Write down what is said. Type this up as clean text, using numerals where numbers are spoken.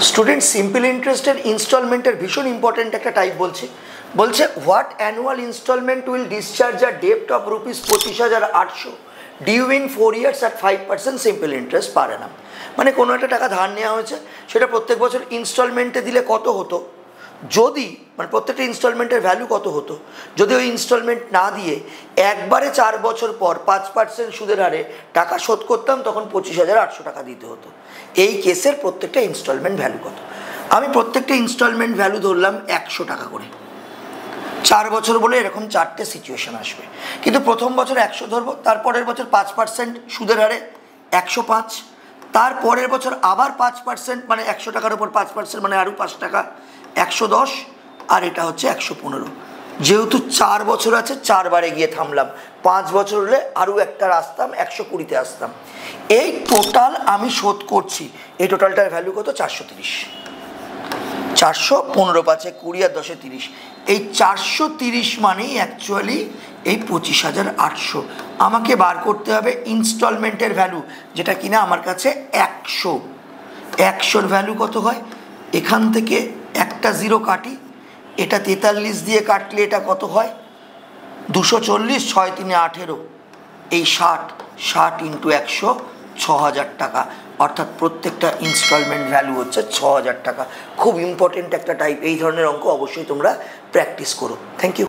Student simple ইন্টারেস্টের ইনস্টলমেন্টের ভীষণ important একটা টাইপ বলছে what annual instalment will discharge a ডেপ্ট of ₹25,800 due in 4 years at 5% simple interest per annum. মানে কোনো একটা টাকা ধার নেওয়া হয়েছে, সেটা প্রত্যেক বছর ইনস্টলমেন্টে দিলে কত হতো, যদি মানে প্রত্যেকটা ইনস্টলমেন্টের ভ্যালু কত হতো যদি ওই ইনস্টলমেন্ট না দিয়ে একবারে 4 বছর পর 5% সুদের হারে টাকা শোধ করতাম, তখন 25,800 টাকা দিতে হতো। এই কেসের প্রত্যেকটা ইনস্টলমেন্ট ভ্যালু কত? আমি প্রত্যেকটা ইনস্টলমেন্ট ভ্যালু ধরলাম 100 টাকা করে। 4 বছর বলে এরকম 4টে সিচুয়েশন আসবে, কিন্তু প্রথম বছর 100 ধরবো, তারপরের বছর 5% সুদের হারে 105, তারপরের বছর আবার 5% মানে 100 টাকার উপর 5% মানে আরও 5 টাকা 110, আর এটা হচ্ছে 115। যেহেতু 4 বছর আছে 4 বারে গিয়ে থামলাম, 5 বছর হলে আরও একটা আসতাম 120-তে আসতাম। এই টোটাল আমি শোধ করছি, এই টোটালটার ভ্যালু কত? 430। 415 5 20 আর 10 30, এই 430 মানেই অ্যাকচুয়ালি এই 25,800। আমাকে বার করতে হবে ইনস্টলমেন্টের ভ্যালু, যেটা কিনা আমার কাছে 100। ভ্যালু কত হয়? এখান থেকে একটা 0 কাটি, এটা 43 দিয়ে কাটলে এটা কত হয়? 240, 6 3 18, এই 60 ইন্টু 100, 6,000 টাকা। অর্থাৎ প্রত্যেকটা ইনস্টলমেন্ট ভ্যালু হচ্ছে 6,000 টাকা। খুব ইম্পর্টেন্ট একটা টাইপ, এই ধরনের অঙ্ক অবশ্যই তোমরা প্র্যাকটিস করো। Thank you.